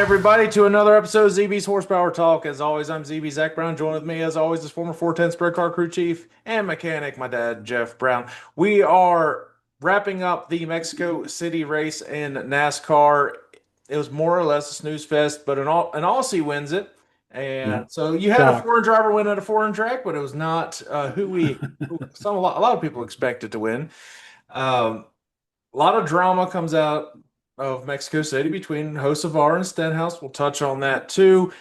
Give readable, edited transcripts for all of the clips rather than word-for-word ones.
everybody, to another episode of ZB's Horsepower Talk. As always, I'm ZB Zach Brown. Joined with me, as always, is former 410 Sprint Car Crew Chief and mechanic, my dad, Jeff Brown. We are wrapping up the Mexico City race in NASCAR. It was more or less a snooze fest, but an Aussie wins it. Yeah. And so you had a Shock. foreign driver win at a foreign track, but it was not a lot of people expected to win. Um, a lot of drama comes out of Mexico City between Hocevar and Stenhouse. We'll touch on that too.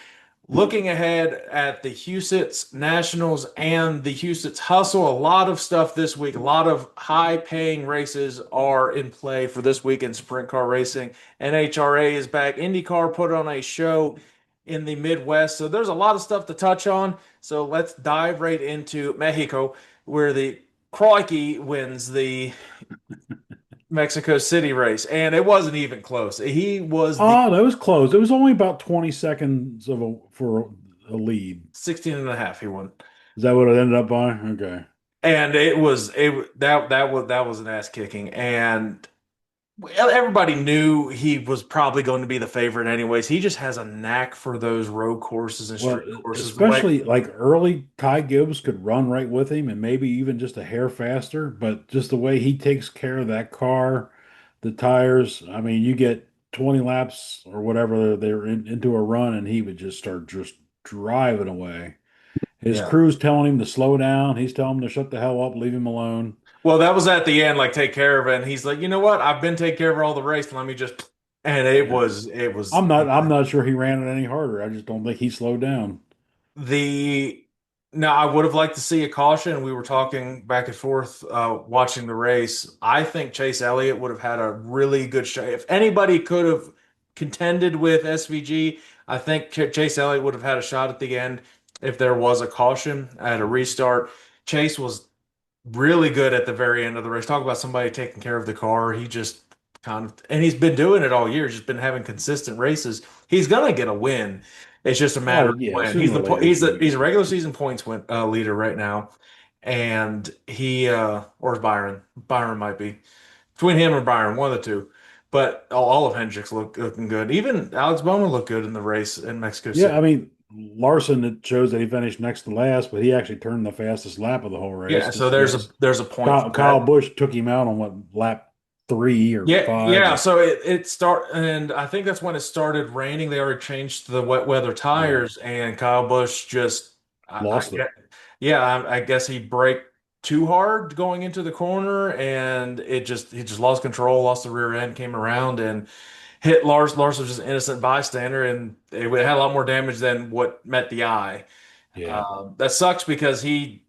Looking ahead at the Husets Nationals and the Husets Hustle, a lot of stuff this week. A lot of high-paying races are in play for this week in sprint car racing. NHRA is back. IndyCar put on a show in the Midwest, so there's a lot of stuff to touch on. So let's dive right into Mexico, where the Crikey wins the Mexico City race, and it wasn't even close. He was the Oh, that was close. It was only about 20 seconds for a lead. 16 and a half he won. Is that what it ended up by? Okay. And that was an ass kicking. And everybody knew he was probably going to be the favorite anyways. He just has a knack for those road courses and Well, street courses. The way especially like early Kai Gibbs could run right with him and maybe even just a hair faster, but just the way he takes care of that car, the tires. I mean, you get 20 laps or whatever they're into a run and he would just start just driving away. His Yeah. crew's telling him to slow down. He's telling him to shut the hell up, leave him alone. Well, that was at the end, like take care of it. And he's like, you know what? I've been taking care of all the race. Let me just and Yeah. it was I'm not sure he ran it any harder. I just don't think he slowed down. the now I would have liked to see a caution. We were talking back and forth watching the race. I think Chase Elliott would have had a really good shot. If anybody could have contended with SVG, I think Chase Elliott would have had a shot at the end if there was a caution at a restart. Chase was really good at the very end of the race. Talk about somebody taking care of the car. He just kind of, and he's been doing it all year. He's just been having consistent races. He's gonna get a win. It's just a matter Oh of yeah, when. sooner or later he's gonna He's get a it. regular season points leader right now, and he or is Byron might be between him and Byron, one of the two. But all of Hendricks looking good. Even Alex Bowman looked good in the race in Mexico Yeah, City. I mean Larson, it shows that he finished next to last, but he actually turned the fastest lap of the whole race. Yeah, so Just yes, there's a point for Kyle that. Busch took him out on what lap 3 or 5 Yeah. or So it start, and I think that's when it started raining. They already changed to the wet weather yeah, tires, and Kyle Busch just, I lost it. get, yeah, I guess he braked too hard going into the corner, and he just lost control, lost the rear end, came around and hit Lars. Lars was just an innocent bystander, and it had a lot more damage than what met the eye. Yeah, That sucks because he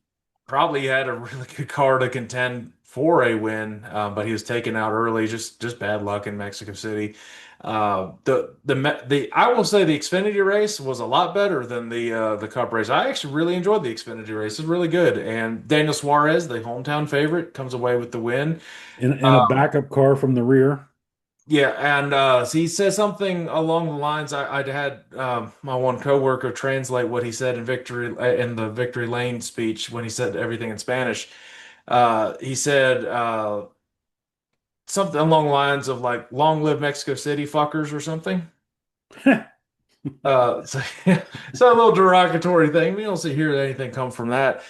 probably had a really good car to contend for a win, but he was taken out early. Just bad luck in Mexico City. The I will say the Xfinity race was a lot better than the Cup race. I actually really enjoyed the Xfinity race. It's really good, and Daniel Suarez, the hometown favorite, comes away with the win. in Uh, a backup car from the rear. yeah, and so he says something along the lines. I had my one coworker translate what he said in the Victory Lane speech when he said everything in Spanish. He said something along the lines of like "Long live Mexico City, fuckers" or something. So, so a little derogatory thing. We don't see hear anything come from that.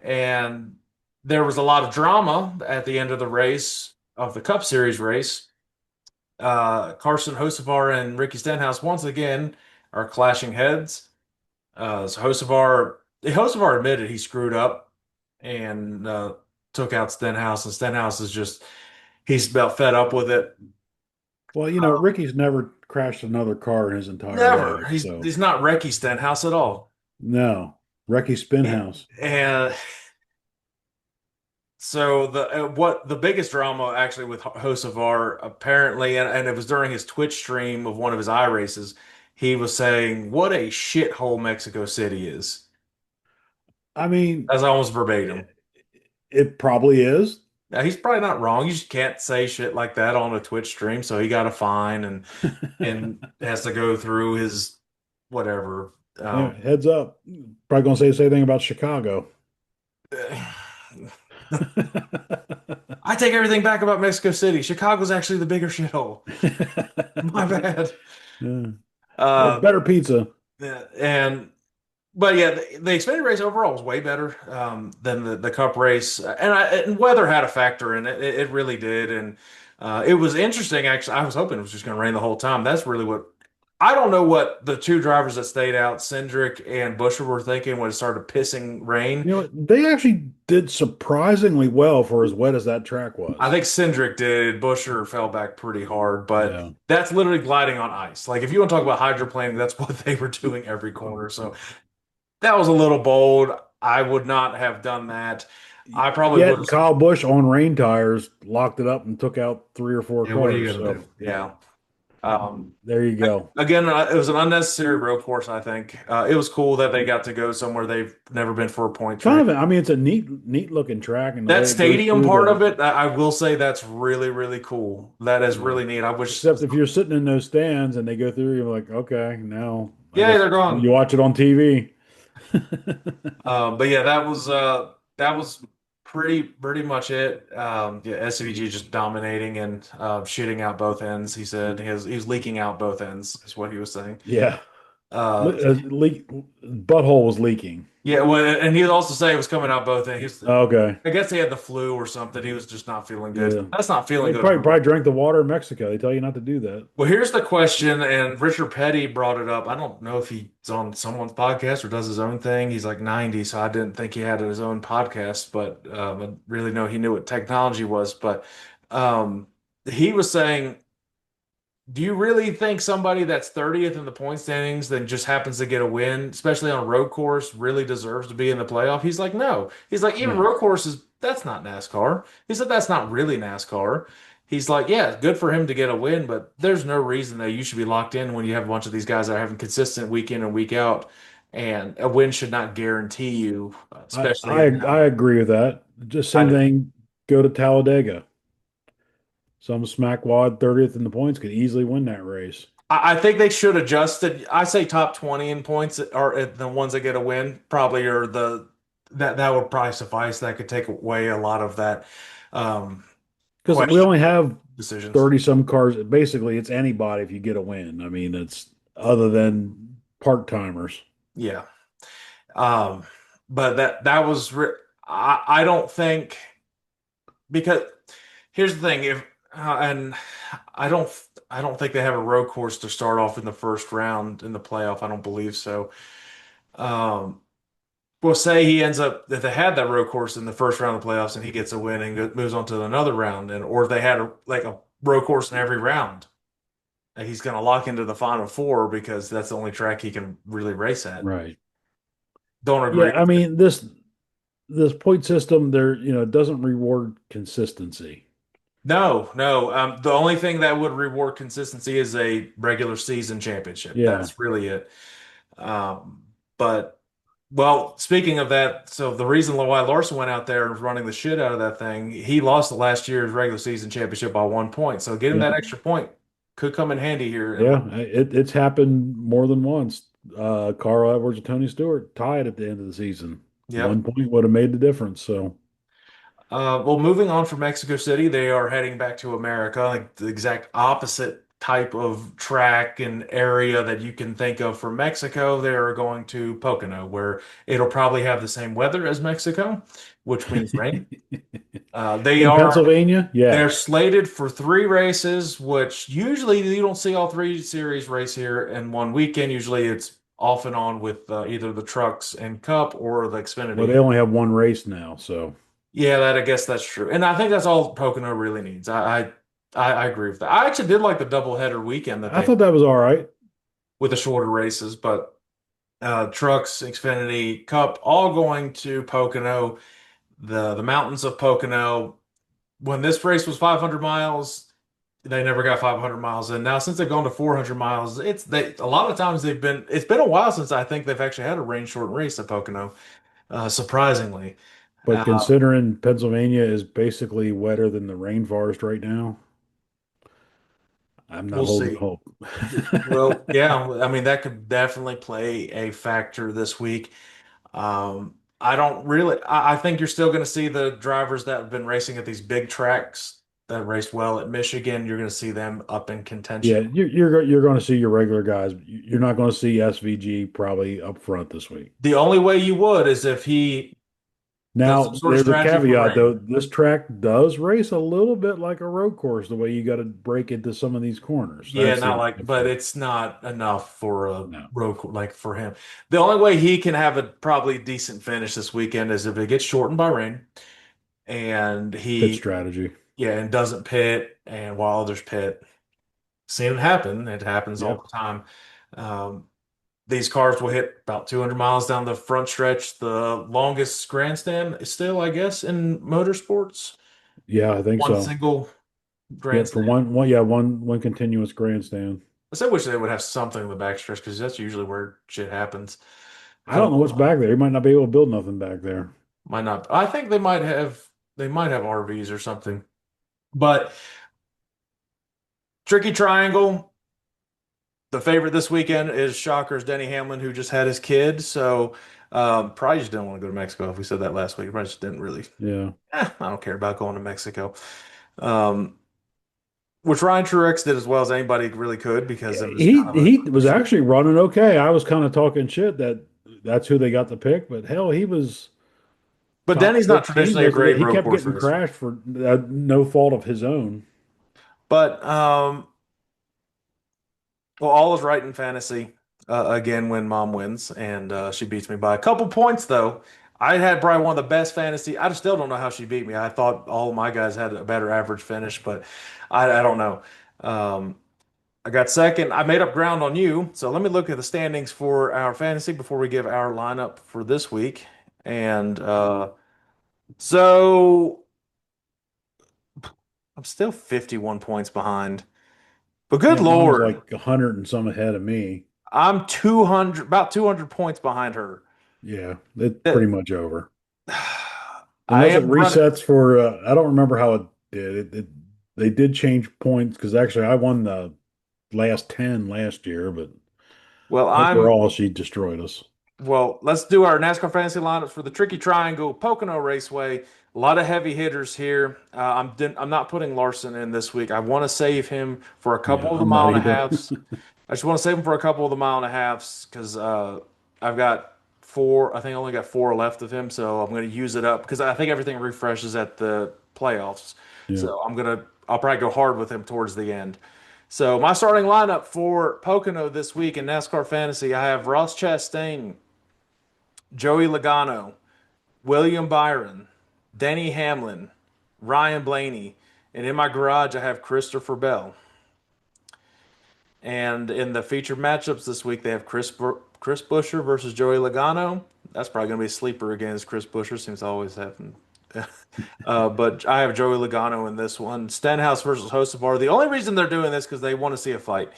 And there was a lot of drama at the end of the race of the Cup Series race. Carson Hocevar and Ricky Stenhouse once again are clashing heads. So Hocevar admitted he screwed up and took out Stenhouse, and Stenhouse is just he's about fed up with it. Well, Ricky's never crashed another car in his entire Never. life, so He's not Ricky Stenhouse at all. no. Ricky Spinhouse. And so what the biggest drama actually with Hocevar apparently, and it was during his Twitch stream of one of his iRaces, he was saying what a shithole Mexico City is. I mean, That's almost it, verbatim. it probably is. Now, he's probably not wrong. You just can't say shit like that on a Twitch stream, so he got a fine and has to go through his whatever. Yeah, heads up. Probably gonna say the same thing about Chicago. I take everything back about Mexico City. Chicago's actually the bigger shithole. My bad. Yeah. Yeah, Uh, better pizza. and but yeah, the Xfinity race overall was way better than the Cup race, and weather had a factor in it. It really did, and it was interesting. Actually, I was hoping it was just going to rain the whole time. That's really what I don't know what the two drivers that stayed out, Cindric and Buescher, were thinking when it started pissing rain. You know, they actually did surprisingly well for as wet as that track I was. think Cindric did. Buescher fell back pretty hard, but Yeah. that's literally gliding on ice. Like if you want to talk about hydroplaning, that's what they were doing every corner. So that was a little bold. I would not have done that. I probably would Yet have. Kyle Busch on rain tires locked it up and took out three or four Yeah, what are you cars. gonna So do? Yeah. Um, there you go. again, it was an unnecessary road course. I think it was cool that they got to go somewhere they've never been for a points Kind race. of, I mean, it's a neat looking track, and the That way it goes stadium through part the. of it, I will say that's really, really cool. That is Yeah. really neat. I wish. Except if you're sitting in those stands and they go through, you're like, okay, now I Yeah, guess they're you gone. watch it on TV. But yeah, that was pretty much it. Yeah, SVG just dominating and shooting out both ends. He said he was leaking out both ends is what he was saying. Yeah, Uh, butthole was leaking. yeah, well, and he also say it was coming out both ends. Okay, I guess he had the flu or something. He was just not feeling good. yeah, That's not feeling they good. probably drank the water in Mexico. They tell you not to do that. Well, here's the question, and Richard Petty brought it up. I don't know if he's on someone's podcast or does his own thing. He's like 90, so I didn't think he had his own podcast, but I really know he knew what technology was. But um, he was saying, do you really think somebody that's 30th in the point standings then just happens to get a win, especially on a road course, really deserves to be in the playoff? He's like, no. He's like, even No, road courses, that's not NASCAR. He said that's not really NASCAR. He's like, yeah, good for him to get a win, but there's no reason that you should be locked in when you have a bunch of these guys that are having consistent week in and week out, and a win should not guarantee you, especially I agree with that. Just same I, thing. Go to Talladega. Some smack wad 30th in the points could easily win that race. I think they should adjust it. I say top 20 in points are the ones that get a win probably are the that would probably suffice. That could take away a lot of that um Because we question only have decisions. 30 some cars. Basically, it's anybody if you get a win. I mean, it's other than part timers. Yeah. Um but that was I don't think because here's the thing if and I don't I don't think they have a road course to start off in the first round in the playoff. I don't believe so. Um Well, say he ends up if they had that road course in the first round of the playoffs and he gets a win and moves on to another round, and or if they had like a road course in every round, and he's going to lock into the final four because that's the only track he can really race at. Right. Don't agree Yeah. I with it. mean, this point system there, doesn't reward consistency. No, no. The only thing that would reward consistency is a regular season championship. Yeah. That's really it. But well, speaking of that, so the reason why Larson went out there and was running the shit out of that thing, he lost the last year's regular season championship by 1 point. So getting Yeah. that extra point could come in handy here. And Yeah. It's happened more than once. Carl Edwards and Tony Stewart tied at the end of the season. yep. 1 point would have made the difference. So, Well, moving on from Mexico City, they are heading back to America, like the exact opposite type of track and area that you can think of for Mexico. They are going to Pocono, where it'll probably have the same weather as Mexico, which means rain. They in are Pennsylvania, They're yeah. slated for three races, which usually you don't see all three series race here in one weekend. Usually it's off and on with either the trucks and Cup or the Well, they Xfinity. only have one race now, so Yeah, that I guess that's true, and I think that's all Pocono really needs. I agree with that. I actually did like the doubleheader weekend that I they thought that was all right. with the shorter races, but trucks, Xfinity, Cup, all going to Pocono, the mountains of Pocono. When this race was 500 miles, they never got 500 miles in. Now, since they've gone to 400 miles, a lot of times it's been a while since I think they've actually had a rain shortened race at Pocono, surprisingly. But Uh, considering Pennsylvania is basically wetter than the rainforest right now, I'm not we'll holding see. hope. Well, yeah, I mean, that could definitely play a factor this week. I don't really, I think you're still going to see the drivers that have been racing at these big tracks that raced well at Michigan. You're going to see them up in Yeah, contention. you're going to see your regular guys. You're not going to see SVG probably up front this week. The only way you would is if he does some Now, sort of there's a strategy for caveat though. rain. This track does race a little bit like a road course, the way you got to break into some of these corners. Yeah, That's not the only like, but difference. it's not enough for a No, like for him. The only way he can have a probably decent finish this weekend is if it gets shortened by rain and pit he, strategy. yeah, and doesn't pit and while others pit. Seen it happen. It happens all Yep. the time. Um, these cars will hit about 200 miles down the front stretch, the longest grandstand still, I guess, in motorsports. Yeah, I think One so. single Yep. For grandstand. one continuous grandstand. I still wish they would have something in the backstretch because that's usually where shit happens. I don't know Couple what's back there. You might not be able to build nothing back there. might not. I think they might have RVs or something. But tricky triangle. The favorite this weekend is Shockers Denny Hamlin, who just had his kid. So probably just didn't want to go to Mexico. If we said that last week, probably just didn't really. Yeah. I don't care about going to Mexico. Um, which Ryan Truex did as well as anybody really could because it was He kind of he a was actually running okay. I was kind of talking shit that that's who they got to pick, but hell, he was But top Denny's not 15 traditionally a most of it. great He road kept course getting racer. crashed for no fault of his own. But well, all is right in fantasy again when mom wins, and she beats me by a couple points though. I had probably one of the best fantasy. I just still don't know how she beat me. I thought all of my guys had a better average finish, but I don't know. Um, I got second. I made up ground on you. So let me look at the standings for our fantasy before we give our lineup for this week. And so I'm still 51 points behind. But good Yeah, mom's Lord, like 100 and some ahead of me. I'm 200, about 200 points behind her. Yeah, it's pretty That- much over. I Unless it am running. resets for, I don't remember how it did. They did change points because actually I won the last 10 last year, but Well, overall she destroyed us. let's do our NASCAR fantasy lineups for the Tricky Triangle, Pocono Raceway. A lot of heavy hitters here. I'm not putting Larson in this week. I want to save him for a Yeah, couple of the I'm mile not and a either. halves. I just want to save him for a couple of the mile and a halves because I've got four. I think I only got four left of him, so I'm going to use it up because I think everything refreshes at the playoffs. Yeah. So I'll probably go hard with him towards the end. So my starting lineup for Pocono this week in NASCAR fantasy, I have Ross Chastain, Joey Logano, William Byron, Denny Hamlin, Ryan Blaney, and in my garage I have Christopher Bell. And in the featured matchups this week, they have Chris Buescher versus Joey Logano. That's probably going to be a sleeper against Chris Buescher. Seems to always happen. But I have Joey Logano in this one. Stenhouse versus Hocevar. The only reason they're doing this because they want to see a fight.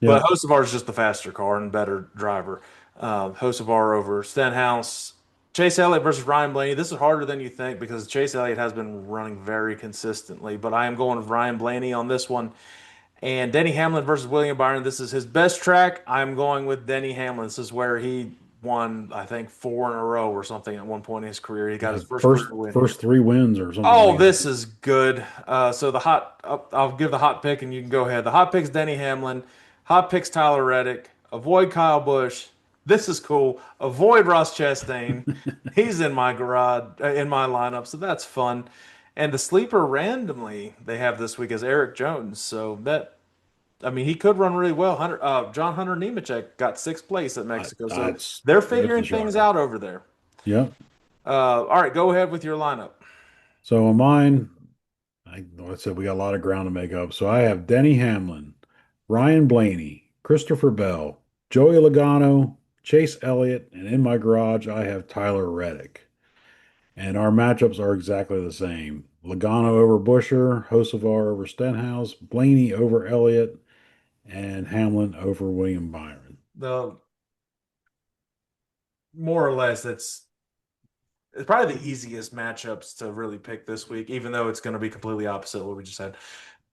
But Yeah. Hocevar is just the faster car and better driver. Hocevar over Stenhouse. Chase Elliott versus Ryan Blaney. This is harder than you think because Chase Elliott has been running very consistently. But I am going with Ryan Blaney on this one. And Denny Hamlin versus William Byron. This is his best track. I'm going with Denny Hamlin. This is where he won, I think, four in a row or something at one point in his career. He got Yeah. his first First career win. first three wins or something Oh, like this that. is good. So I'll give the hot pick and you can go ahead. The hot pick's Denny Hamlin. Hot pick's Tyler Reddick. Avoid Kyle Busch. This is cool. Avoid Ross Chastain. He's in my garage, in my lineup, so that's fun. And the sleeper randomly they have this week is Eric Jones. So I mean, he could run really well. John Hunter Nemechek got sixth place at Mexico, so they're That's a figuring things shocker. out over there. Yep. All right, go ahead with your lineup. So on mine, like I said, we got a lot of ground to make up. So I have Denny Hamlin, Ryan Blaney, Christopher Bell, Joey Logano, Chase Elliott, and in my garage I have Tyler Reddick. And our matchups are exactly the same. Logano over Busher, Hocevar over Stenhouse, Blaney over Elliott, and Hamlin over William Byron. The more or less, it's probably the easiest matchups to really pick this week, even though it's going to be completely opposite what we just said.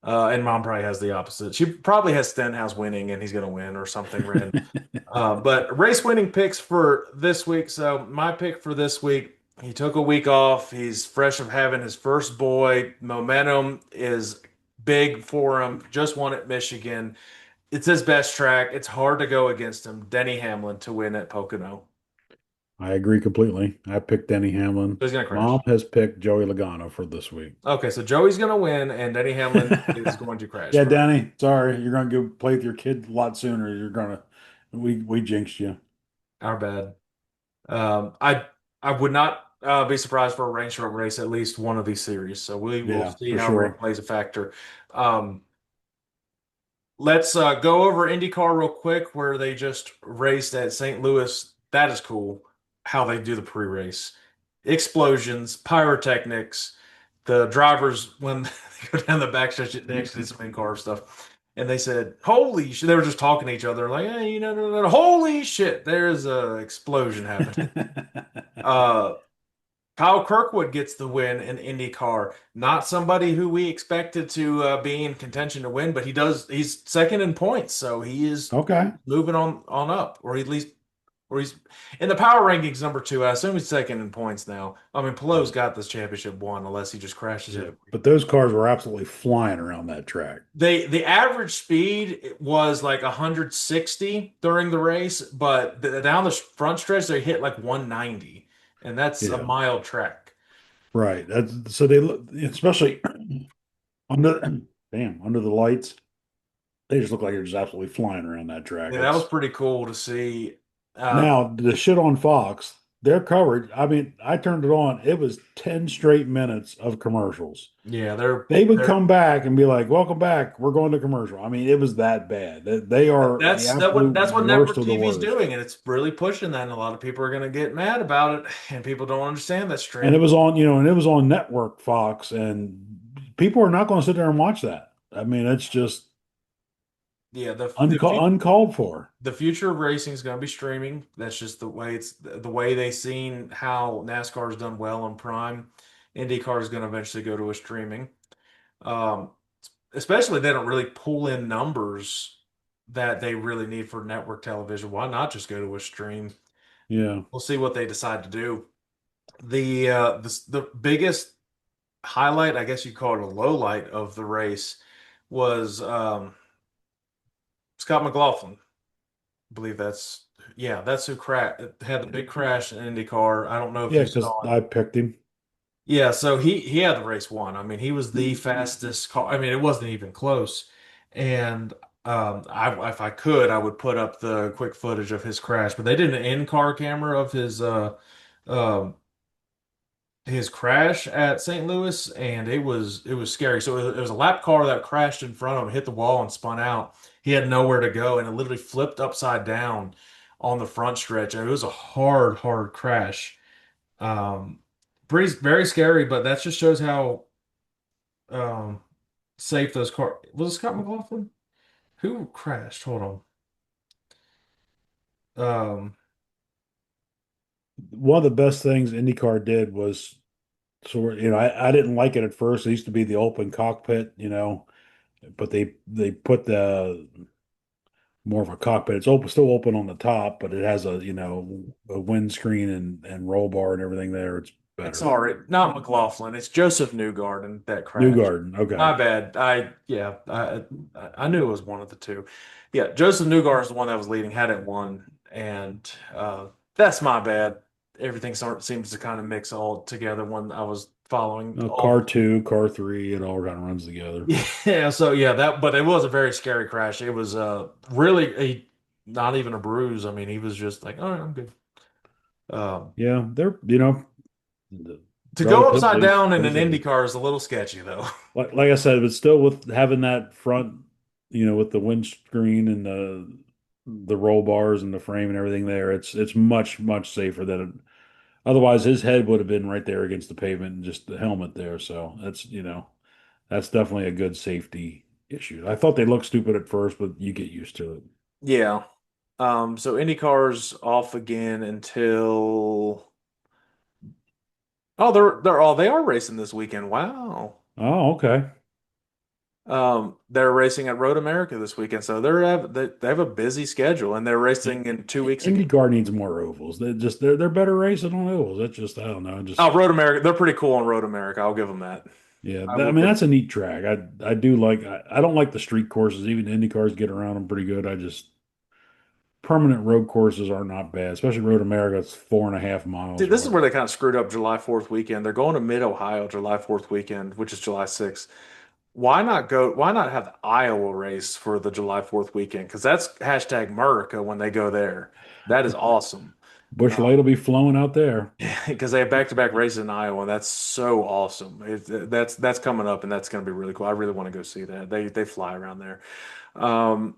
And mom probably has the opposite. She probably has Stenhouse winning, and he's going to win or something random. But race winning picks for this week. So my pick for this week. He took a week off. He's fresh of having his first boy. Momentum is big for him. Just won at Michigan. It's his best track. It's hard to go against him. Denny Hamlin to win at Pocono. I agree completely. I picked Denny Hamlin. So he's gonna Mom crash. has picked Joey Logano for this week. Okay, so Joey's gonna win, and Denny Hamlin is going to crash. Yeah, Perfect. Danny, sorry, you're gonna go play with your kid a lot sooner. We jinxed you. Our bad. I would not be surprised for a rain short race at least one of these series. So we will Yeah, see for how rain sure. plays a factor. Um, let's go over IndyCar real quick, where they just raced at St. Louis. That is cool. How they do the pre-race, explosions, pyrotechnics, the drivers when they go down the backstretch, they actually did some in-car stuff. And they said, "Holy shit!" They were just talking to each other, like, "Hey, no, no, no, holy shit! There's a explosion happening." Uh, Kyle Kirkwood gets the win in IndyCar. Not somebody who we expected to be in contention to win, but he does. He's second in points, so he is Okay. moving on up, or at least, or he's in the power rankings number two. I assume he's second in points now. I mean, Pelot's got this championship won, unless he just crashes Yeah, every week. but those cars were absolutely flying around that track. The average speed was like 160 during the race, but down the front stretch they hit like 190, and that's a Yeah, mild track. right. That's so they look, especially under under the lights, they just look like they're just absolutely flying around that track. Yeah, that was It's pretty cool to see. Uh, now the shit on Fox, their coverage. I mean, I turned it on. It was 10 straight minutes of commercials. yeah, they're They would they're come back and be like, "Welcome back. We're going to commercial." I mean, it was that bad. They are the absolute that's what worst network of the TV is worst. doing, and it's really pushing that. And a lot of people are going to get mad about it, and people don't understand that And it streaming. was on, and it was on network Fox, and people are not going to sit there and watch that. I mean, it's just Yeah, uncalled for. the future of racing is going to be streaming. That's just the way they seen how NASCAR has done well on Prime. IndyCar is going to eventually go to a streaming. Um, Especially they don't really pull in numbers that they really need for network television. Why not just go to a stream? Yeah. We'll see what they decide to do. The biggest highlight, I guess you call it a low light of the race, was Scott McLaughlin. I believe that's who had the big crash in IndyCar. I don't know if Yeah, you because saw it. I picked him. Yeah, so he had the race won. I mean, he was the fastest car. I mean, it wasn't even close. And if I could, I would put up the quick footage of his crash. But they did an in-car camera of um his crash at St. Louis, and it was scary. So it was a lap car that crashed in front of him, hit the wall, and spun out. He had nowhere to go, and it literally flipped upside down on the front stretch. And it was a hard crash. Um, very scary, but that just shows how um safe those cars. Was it Scott McLaughlin? Who crashed? Hold on. Um, One of the best things IndyCar did was I didn't like it at first. It used to be the open cockpit, but they put the more of a cockpit. It's open, still open on the top, but it has a windscreen and roll bar and everything there. It's better. Sorry, not McLaughlin. It's Joseph Newgarden that New crashed. Garden. Okay. My bad. I knew it was one of the two. Yeah, Joseph Newgarden is the one that was leading, had it won, and that's my bad. Everything seems to kind of mix all together when I was following Car all. two, car three, it all kind of runs together. Yeah, so yeah, but it was a very scary crash. It was really not even a bruise. I mean, he was just like, "Oh, I'm good." Um, Yeah, they're, to go upside relatively down in pretty an safe. Indy car is a little sketchy, though. Like I said, but still with having that front, with the windscreen and the roll bars and the frame and everything there, it's much safer than otherwise his head would have been right there against the pavement and just the helmet there. So that's definitely a good safety issue. I thought they looked stupid at first, but you get used to it. Yeah. So IndyCar's off again until they are racing this weekend. Wow. Oh, okay. They're racing at Road America this weekend, so they have a busy schedule, and they're racing in 2 weeks again. IndyCar needs more ovals. They're better racing on ovals. That's just I don't know. Oh, Just Road America, they're pretty cool on Road America. I'll give them that. yeah. I I will mean give. that's a neat track. I do like. I don't like the street courses. Even the Indy cars get around them pretty good. I just permanent road courses are not bad, especially Road America. It's 4.5 miles See, or this is whatever. where they kind of screwed up July 4th weekend. They're going to Mid Ohio July 4th weekend, which is July 6th. Why not go? Why not have the Iowa race for the July 4th weekend? Because that's hashtag America when they go there. That is awesome. Bush Light will be flowing out there. Because they have back-to-back races in Iowa. And that's so awesome. That's coming up, and that's going to be really cool. I really want to go see that. They fly around there. Um,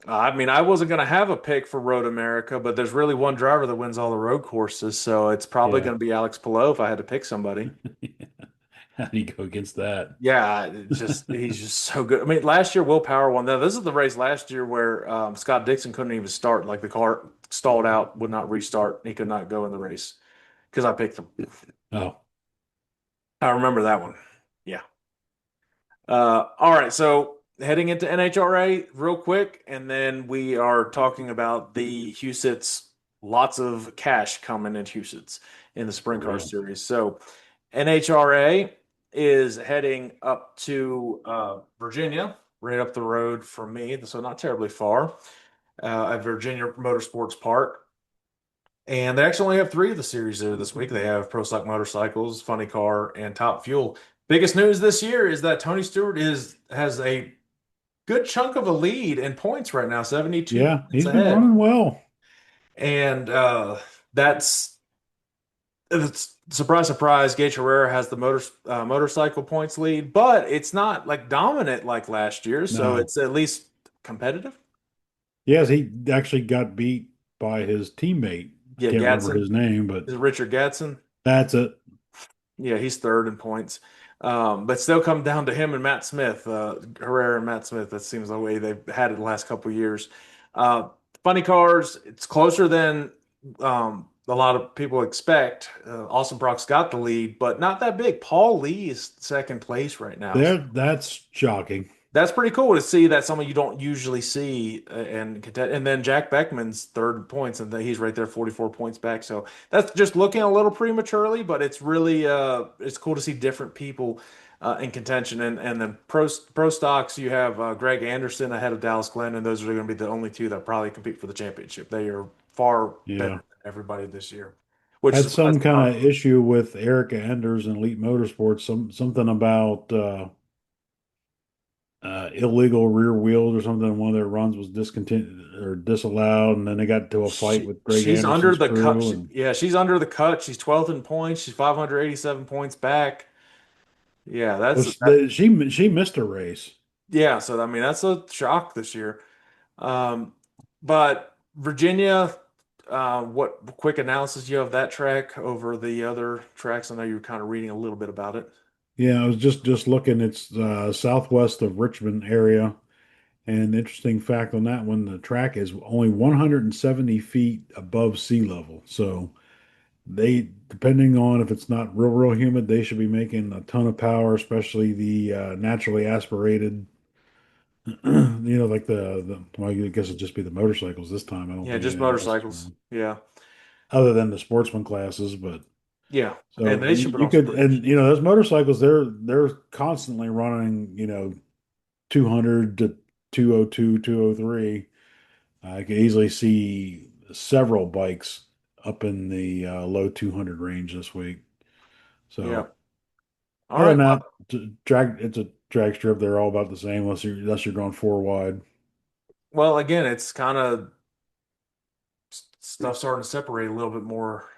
I mean, I wasn't going to have a pick for Road America, but there's really one driver that wins all the road courses, so it's probably Yeah. going to be Alex Palou if I had to pick somebody. How do you go against that? Yeah, he's just so good. I mean, last year Will Power won. Now this is the race last year where Scott Dixon couldn't even start. Like the car stalled out, would not restart. He could not go in the race because I picked him. Oh, I remember that one. Yeah. All right. So heading into NHRA real quick, and then we are talking about the Husets. Lots of cash coming in Husets in the for Sprint Car real. Series. So NHRA is heading up to Virginia, right up the road from me, so not terribly far, at Virginia Motorsports Park. And they actually only have three of the series there this week. They have Pro Stock Motorcycles, Funny Car, and Top Fuel. Biggest news this year is that Tony Stewart is has a good chunk of a lead in points right now, 72 Yeah, points he's been ahead. running well. And that's it's surprise, surprise. Gage Herrera has the motorcycle points lead, but it's not like dominant like last year, so No. it's at least competitive. Yes, he actually got beat by his teammate. I Yeah, can't remember Gadsden his name, but is Richard Gadsden. that's it. Yeah, he's third in points. But still come down to him and Matt Smith, Herrera and Matt Smith. That seems the way they've had it the last couple of years. Uh, Funny cars, it's closer than a lot of people expect. Austin Brock's got the lead, but not that big. Paul Lee is second place right now. That's shocking. That's pretty cool to see that someone you don't usually see and then Jack Beckman's third in points and he's right there 44 points back. So that's just looking a little prematurely, but it's really it's cool to see different people in contention and then pro stocks you have Greg Anderson ahead of Dallas Glenn and those are going to be the only two that probably compete for the championship. They are far better Yeah. than everybody this year, which Had is why some it's kind not of issue with Erica Enders and Elite Motorsports, something about illegal rear wheels or something. One of their runs was discontinued or disallowed, and then they got into a fight with Greg she's under Anderson's the cut. crew. And Yeah, she's under the cut. She's 12th in points. She's 587 points back. Yeah, well, she missed a race. yeah. So I mean, that's a shock this year. Um, but Virginia, what quick analysis you have of that track over the other tracks? I know you were kind of reading a little bit about it. Yeah, I was just looking. It's southwest of Richmond area. And interesting fact on that one, the track is only 170 feet above sea level. So they, depending on if it's not real humid, they should be making a ton of power, especially the naturally aspirated, like well, I guess it'd just be the motorcycles this time. I don't Yeah, think just anything else is motorcycles. around, Yeah, other than the sportsman classes. But yeah, and so they should put you on could, sprinters. and those motorcycles, they're constantly running, 200 to 202, 203. I can easily see several bikes up in the low 200 range this week. Yeah. So All other right. than that, it's a drag strip. They're all about the same unless you're going four wide. Well, again, it's kind of stuff starting to separate a little bit more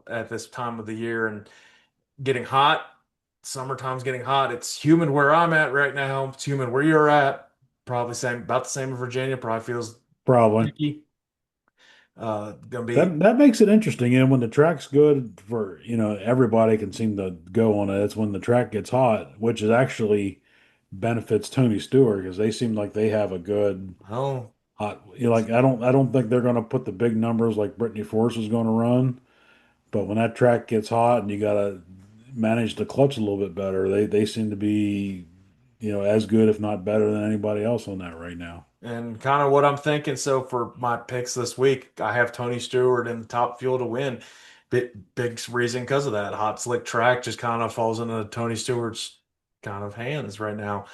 at this time of the year and getting hot. Summertime's getting hot. It's humid where I'm at right now. It's humid where you're at. Probably same, about the same in Virginia. Probably feels Probably. sticky. Gonna be That makes it interesting. And when the track's good for, everybody can seem to go on it. It's when the track gets hot, which is actually benefits Tony Stewart because they seem like they have a good oh hot. Like I don't think they're going to put the big numbers like Brittany Force is going to run. But when that track gets hot and you got to manage the clutch a little bit better, they seem to be as good, if not better than anybody else on that right now. And kind of what I'm thinking. So for my picks this week, I have Tony Stewart in the top fuel to win. Big reason because of that hot slick track just kind of falls into Tony Stewart's kind of hands right now.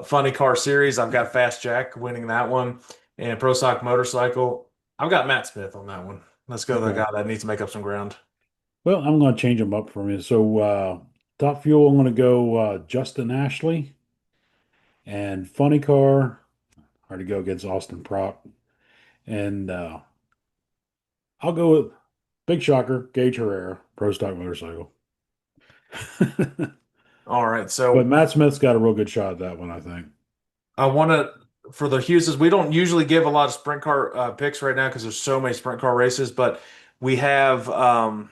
Funny car series, I've got Fast Jack winning that one, and Pro Stock Motorcycle, I've got Matt Smith on that one. Let's go to the Okay. guy that needs to make up some ground. Well, I'm going to change them up for you. So, top fuel, I'm going to go Justin Ashley, and funny car, hard to go against Austin Prock. And I'll go with big shocker, Gage Herrera, Pro Stock Motorcycle. All right, But so Matt Smith's got a real good shot at that one, I think. I want to for the Husets. We don't usually give a lot of sprint car picks right now because there's so many sprint car races, but we have the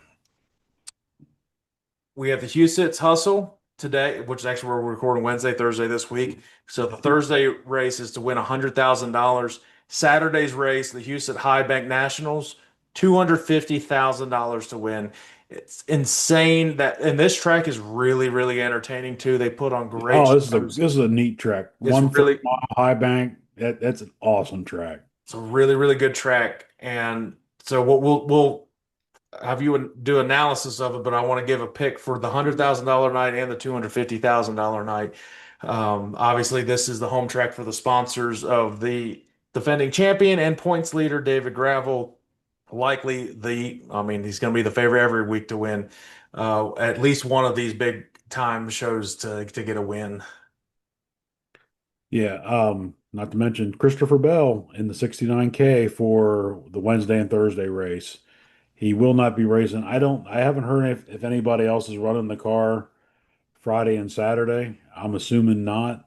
Husets Hustle today, which is actually where we're recording Wednesday, Thursday this week. So the Thursday race is to win $100,000. Saturday's race, the Huset High Bank Nationals, $250,000 to win. It's insane that, and this track is really, really entertaining too. They put on great Oh, this is a shows. this is a neat track. It's 1 foot really, mile high bank. That's an awesome track. it's a really, really good track. And so what we'll have you do analysis of it, but I want to give a pick for the $100,000 night and the $250,000 night. Obviously, this is the home track for the sponsors of the defending champion and points leader, David Gravel. Likely I mean, he's going to be the favorite every week to win at least one of these big time shows to get a win. Yeah, not to mention Christopher Bell in the 69K for the Wednesday and Thursday race. He will not be racing. I haven't heard if anybody else is running the car Friday and Saturday. I'm assuming not,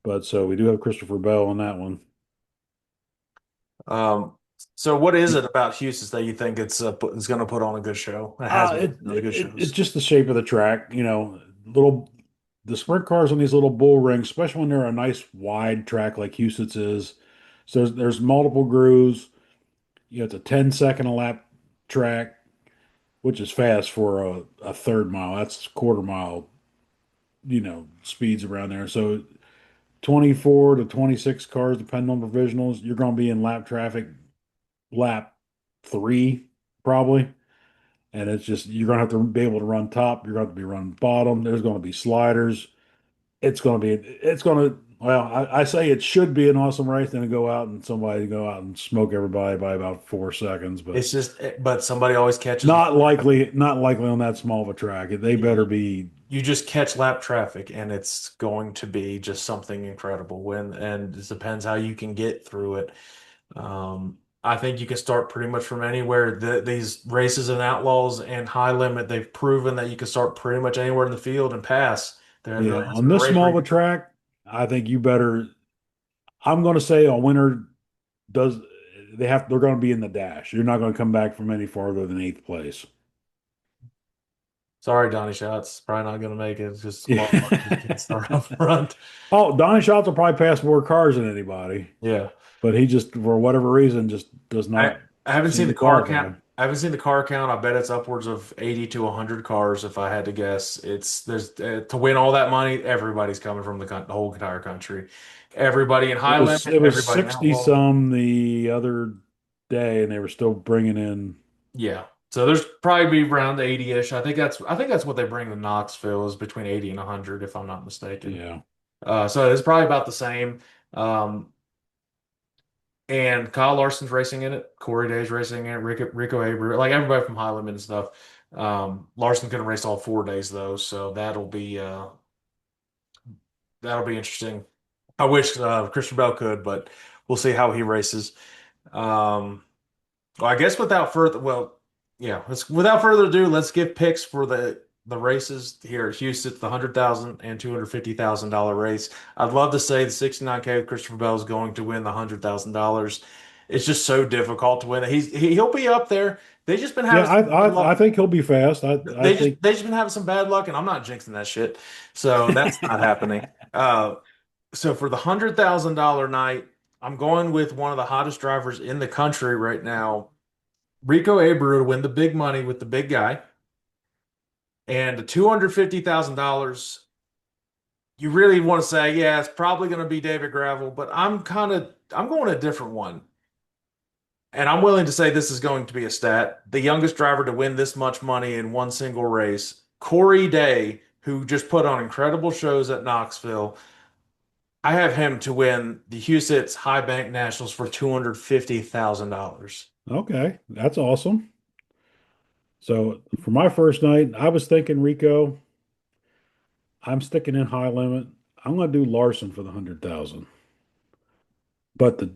but so we do have Christopher Bell on that one. Um, so what is it about Houston that you think it's going to put on a good show? It has been really good It's shows. just the shape of the track, little the sprint cars on these little bull rings, especially when they're a nice wide track like Husets is. So there's multiple grooves. It's a 10-second a lap track, which is fast for a third mile. That's quarter mile, speeds around there. So 24 to 26 cars, depending on provisionals, you're going to be in lap traffic, lap three, probably. And it's just, you're going to have to be able to run top. You're going to have to be running bottom. There's going to be sliders. Well, I say it should be an awesome race, then to go out and somebody go out and smoke everybody by about 4 seconds, but It's just, but somebody always catches. not likely on that small of a track. They better You be, you just catch lap traffic, and it's going to be just something incredible. And it depends how you can get through it. I think you can start pretty much from anywhere. These races and outlaws and high limit, they've proven that you can start pretty much anywhere in the field and pass. There yeah, really on hasn't been a this race small where of a track, I think you better, I'm going to say a winner does, they're going to be in the dash. You're not going to come back from any farther than eighth place. sorry, Donnie Schatz, probably not going to make it. It's just a lot of luck. Just can't Yeah. start up front. Oh, Donnie Schatz will probably pass more cars than anybody, Yeah. but he just, for whatever reason, just does I not I haven't seem seen to the car qualify. count. I haven't seen the car count. I bet it's upwards of 80 to 100 cars if I had to guess. There's to win all that money, everybody's coming from the whole entire country. Everybody in It high was limit, it was everybody in 60 outlaw. some the other day, and they were still bringing in. Yeah. So there's probably be around 80-ish. I think that's what they bring to Knoxville is between 80 and 100 if I'm not mistaken. Yeah, So it's probably about the same. And Kyle Larson's racing in it. Corey Day's racing in it. Rico Abreu, like everybody from High Limit and stuff. Larson couldn't race all 4 days though, so that'll be interesting. I wish Christian Bell could, but we'll see how he races. Um, well, I guess without further ado, let's give picks for the races here at Houston, the 100,000 and $250,000 race. I'd love to say the 69K with Christopher Bell is going to win the $100,000. It's just so difficult to win. He'll be up there. They just been yeah. having some bad I luck. think he'll be fast. I think. They just been having some bad luck, and I'm not jinxing that shit. So that's not happening. So for the $100,000 night, I'm going with one of the hottest drivers in the country right now, Rico Abreu, to win the big money with the big guy, and the $250,000. you really want to say, yeah, it's probably going to be David Gravel, but I'm going a different one. And I'm willing to say this is going to be a stat. The youngest driver to win this much money in one single race, Corey Day, who just put on incredible shows at Knoxville. I have him to win the Husets High Bank Nationals for $250,000. Okay, that's awesome. So for my first night, I was thinking Rico. I'm sticking in high limit. I'm going to do Larson for the 100,000. But the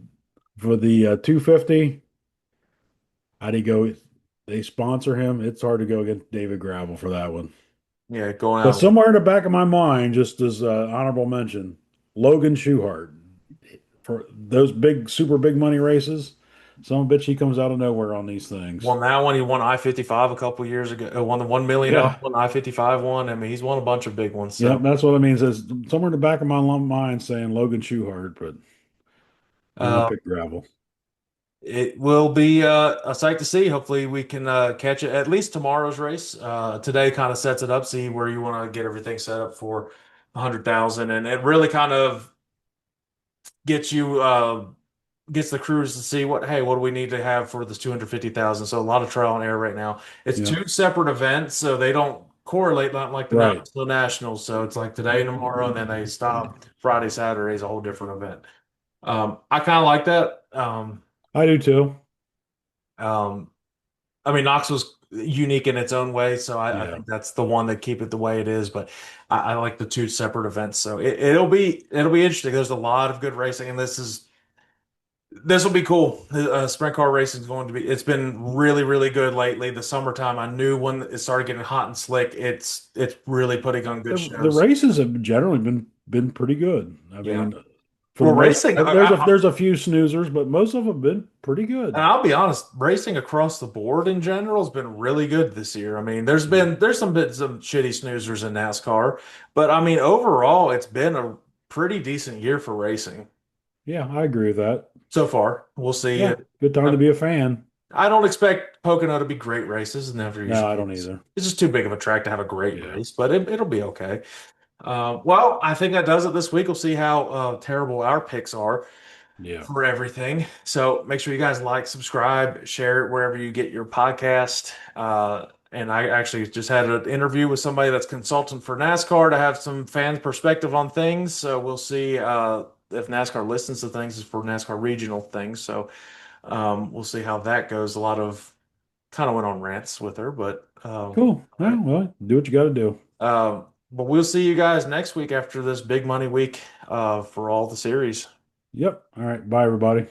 for the 250, how'd he go? They sponsor him. It's hard to go against David Gravel for that one. Yeah, going But out. somewhere in the back of my mind, just as honorable mention, Logan Schuchart for those big, super big money races. Some bitch he comes out of nowhere on these things. Won that one. He won I-55 a couple years ago. Won the $1 million Yeah, one, I-55 one. I mean, he's won a bunch of big ones. yeah, So that's what I mean. Says somewhere in the back of my mind saying Logan Schuchart, but I'm gonna uh, pick Gravel. it will be a sight to see. Hopefully, we can catch it at least tomorrow's race. Today kind of sets it up. See where you want to get everything set up for 100,000, and it really kind of gets you gets the crews to see what do we need to have for this 250,000. So a lot of trial and error right now. It's Yeah, two separate events, so they don't correlate not like right. the nationals. So it's like today and tomorrow, and then they stop Friday, Saturday is a whole different event. I kind of like that. I do too. Um, I mean, Knoxville's unique in its own way, so I Yeah. think that's the one that keep it the way it is. But I like the two separate events, so it'll be interesting. There's a lot of good racing, and this will be cool. Sprint car racing is going to be. It's been really, really good lately. The summertime, I knew when it started getting hot and slick, it's really putting on good The shows. races have generally been pretty good. I Yeah. mean, for the Well, most racing. part, there's a few snoozers, but most of them have been pretty And good. I'll be honest, racing across the board in general has been really good this year. I mean, Yeah. there's some shitty snoozers in NASCAR, but I mean overall, it's been a pretty decent year for racing Yeah, I agree with that. so far. We'll see. Yeah, good time to be a fan. I don't expect Pocono to be great races. It never No, I usually don't is. either. It's just too big of a track to have a great Yeah. race, but it'll be okay. Well, I think that does it this week. We'll see how terrible our picks are Yeah. for everything. So make sure you guys like, subscribe, share it wherever you get your podcast. And I actually just had an interview with somebody that's consultant for NASCAR to have some fans' perspective on things. So we'll see if NASCAR listens to things for NASCAR regional things. So we'll see how that goes. A lot of kind of went on rants with her, but Cool. all Yeah, right. well, do what you got to do. But we'll see you guys next week after this big money week for all the series. Yep. All right. Bye, everybody.